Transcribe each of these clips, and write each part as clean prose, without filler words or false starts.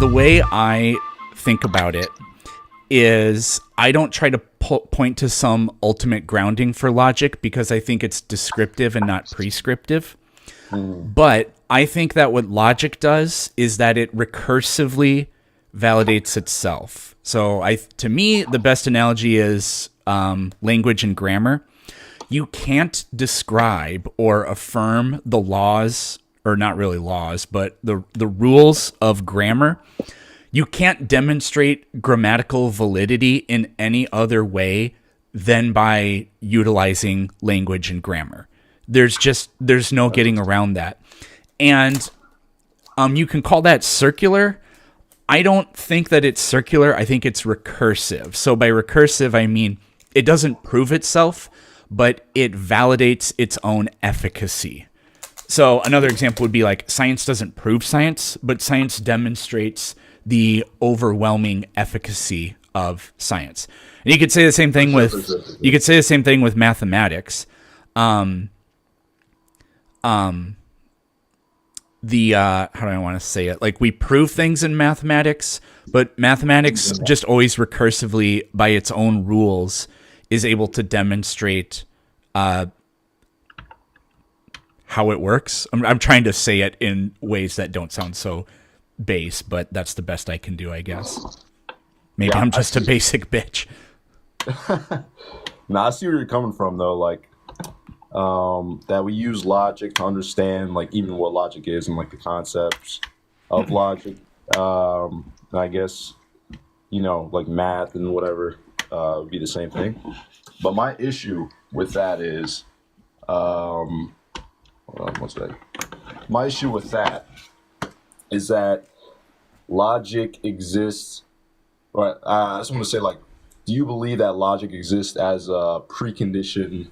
the way I think about it is I don't try to point to some ultimate grounding for logic because I think it's descriptive and not prescriptive. But I think that what logic does is that it recursively validates itself. So to me, the best analogy is language and grammar. You can't describe or affirm the laws, or not really laws, but the rules of grammar. You can't demonstrate grammatical validity in any other way than by utilizing language and grammar. There's no getting around that. And you can call that circular. I don't think that it's circular. I think it's recursive. So by recursive, I mean it doesn't prove itself, but it validates its own efficacy. So another example would be like science doesn't prove science, but science demonstrates the overwhelming efficacy of science. And you could say the same thing with mathematics. How do I want to say it? Like we prove things in mathematics, but mathematics just always recursively by its own rules is able to demonstrate how it works. I'm trying to say it in ways that don't sound so base, but that's the best I can do, I guess. Maybe I'm just a basic bitch. No, I see where you're coming from, though. Like, that we use logic to understand, like, even what logic is and, like, the concepts of logic. I guess, like math and whatever would be the same thing. But my issue with that is, hold on, what's that? My issue with that is that logic exists. Right. I just want to say, like, do you believe that logic exists as a precondition,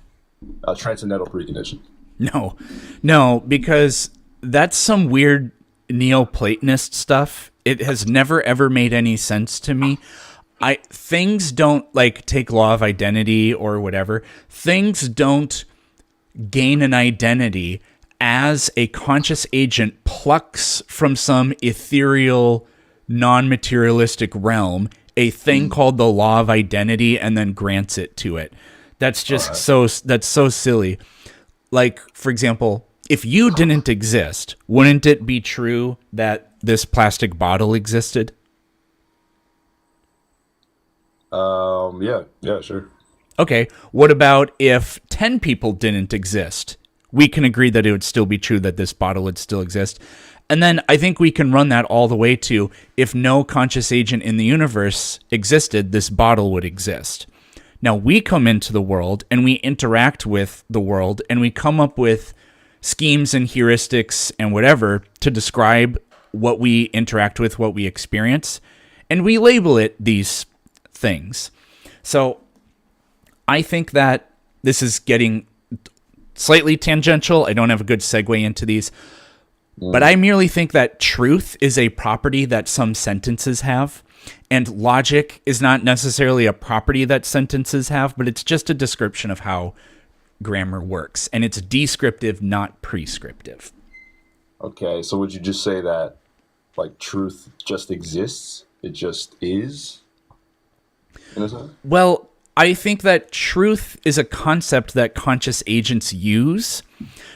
a transcendental precondition? No, because that's some weird Neoplatonist stuff. It has never ever made any sense to me. Things don't, like, take law of identity or whatever. Things don't gain an identity as a conscious agent plucks from some ethereal, non-materialistic realm a thing called the law of identity and then grants it to it. That's just that's so silly. Like, for example, if you didn't exist, wouldn't it be true that this plastic bottle existed? Yeah, sure. Okay, what about if 10 people didn't exist? We can agree that it would still be true that this bottle would still exist. And then I think we can run that all the way to if no conscious agent in the universe existed, this bottle would exist. Now we come into the world and we interact with the world and we come up with schemes and heuristics and whatever to describe what we interact with, what we experience, and we label it these things. So I think that this is getting slightly tangential. I don't have a good segue into these. But I merely think that truth is a property that some sentences have, and logic is not necessarily a property that sentences have, but it's just a description of how grammar works, and it's descriptive, not prescriptive. Okay, so would you just say that, like, truth just exists? It just is? In a sense? Well, I think that truth is a concept that conscious agents use,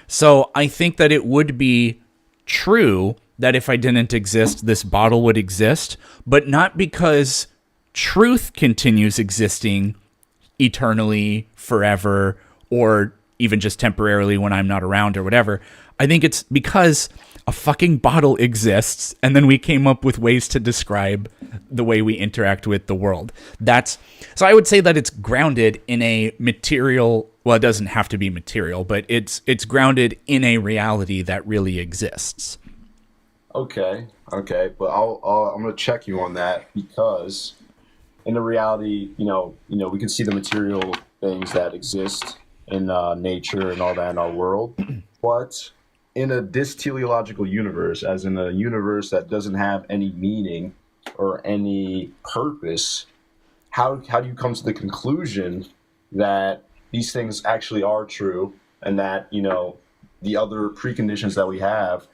so I think that it would be true that if I didn't exist, this bottle would exist, but not because truth continues existing eternally, forever, or even just temporarily when I'm not around or whatever. I think it's because a fucking bottle exists, and then we came up with ways to describe the way we interact with the world. So I would say that it's grounded in a material. Well, it doesn't have to be material, but it's grounded in a reality that really exists. Okay, but I'm gonna check you on that because in the reality, we can see the material things that exist in nature and all that in our world, but in a dysteleological universe, as in a universe that doesn't have any meaning or any purpose, how do you come to the conclusion that these things actually are true and that, the other preconditions that we have,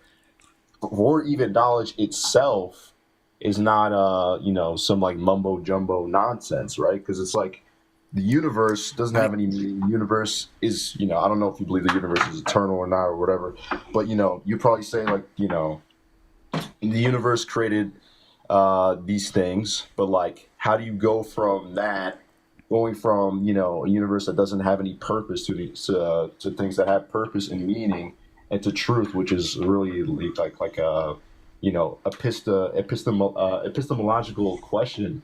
or even knowledge itself, is not some like mumbo jumbo nonsense, right? Because it's like the universe doesn't have any meaning. The universe is, I don't know if you believe the universe is eternal or not or whatever, but you probably say like, the universe created these things, but like, how do you go from that, going from a universe that doesn't have any purpose to things that have purpose and meaning, and to truth, which is really like a epistemological question,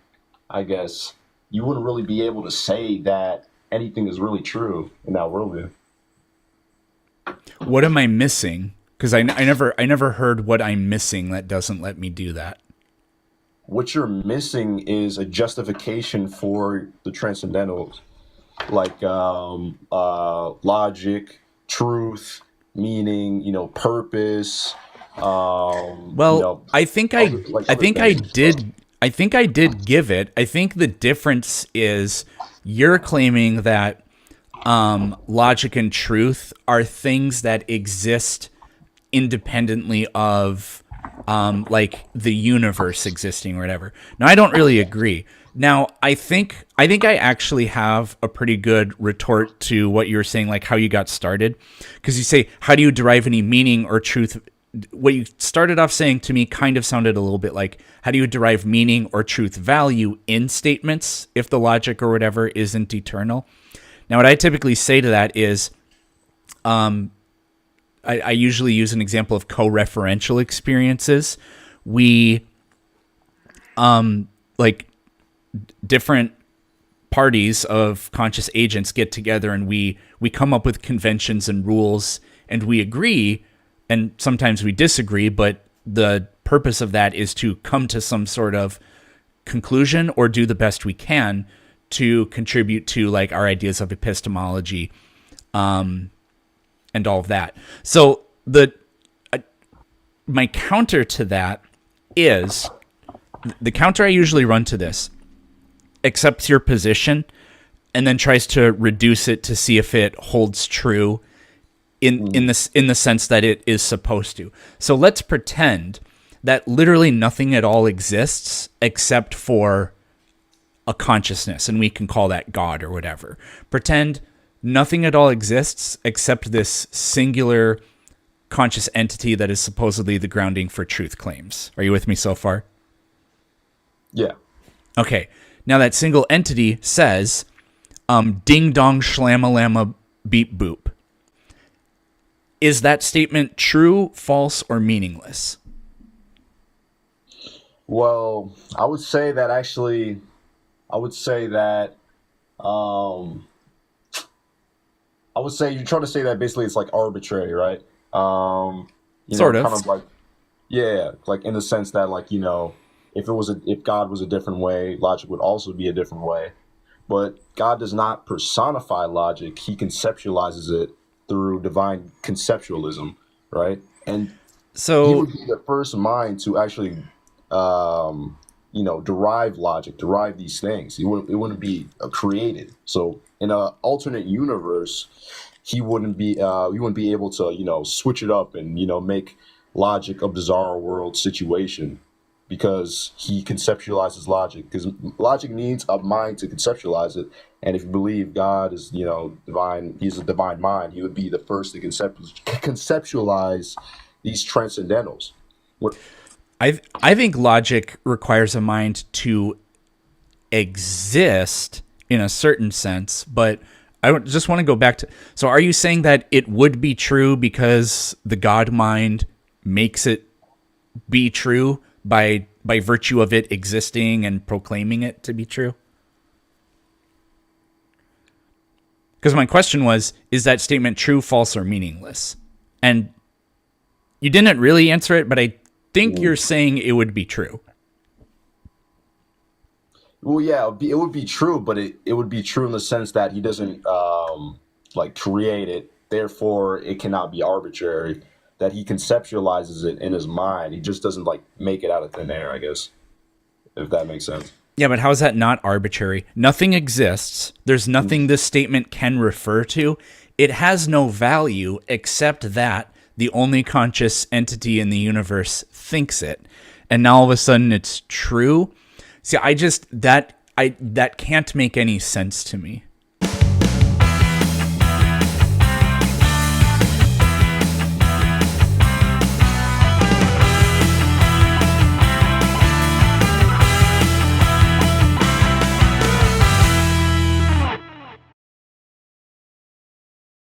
I guess. You wouldn't really be able to say that anything is really true in that worldview. What am I missing? Because I never heard what I'm missing that doesn't let me do that. What you're missing is a justification for the transcendentals, like logic, truth, meaning, purpose. Well, I think I did give it. I think the difference is you're claiming that logic and truth are things that exist independently of like the universe existing or whatever. Now, I don't really agree. Now, I think I actually have a pretty good retort to what you were saying, like how you got started, because you say, how do you derive any meaning or truth? What you started off saying to me kind of sounded a little bit like, how do you derive meaning or truth value in statements if the logic or whatever isn't eternal? Now, what I typically say to that is, I usually use an example of co-referential experiences. We, like different parties of conscious agents get together and we come up with conventions and rules, and we agree, and sometimes we disagree, but the purpose of that is to come to some sort of conclusion or do the best we can to contribute to like our ideas of epistemology, and all of that. So my counter to that is, the counter I usually run to this accepts your position and then tries to reduce it to see if it holds true in the sense that it is supposed to. So let's pretend that literally nothing at all exists except for a consciousness, and we can call that God or whatever. Pretend nothing at all exists except this singular conscious entity that is supposedly the grounding for truth claims. Are you with me so far? Yeah. Okay. Now that single entity says, ding dong shlamma beep boop. Is that statement true, false, or meaningless? Well, I would say that you're trying to say that basically it's like arbitrary, right? Sort of. Kind of like, yeah, like in the sense that like, if God was a different way, logic would also be a different way. But God does not personify logic; He conceptualizes it through divine conceptualism, right? And So He would be the first mind to actually, derive logic, derive these things. It wouldn't be created. So in an alternate universe, he wouldn't be able to switch it up and make logic a bizarre world situation, because he conceptualizes logic, because logic needs a mind to conceptualize it. And if you believe God is divine, he's a divine mind, he would be the first to conceptualize these transcendentals. What I think logic requires a mind to exist in a certain sense, but just want to go back to, so are you saying that it would be true because the God mind makes it be true by virtue of it existing and proclaiming it to be true? Because my question was, is that statement true, false, or meaningless? And you didn't really answer it, but I think you're saying it would be true. Well, yeah, it would be true, but it would be true in the sense that he doesn't create it, therefore it cannot be arbitrary. That he conceptualizes it in his mind. He just doesn't make it out of thin air, I guess, if that makes sense. Yeah, but how is that not arbitrary? Nothing exists. There's nothing this statement can refer to. It has no value except that the only conscious entity in the universe thinks it. and now all of a sudden it's true. See, that can't make any sense to me.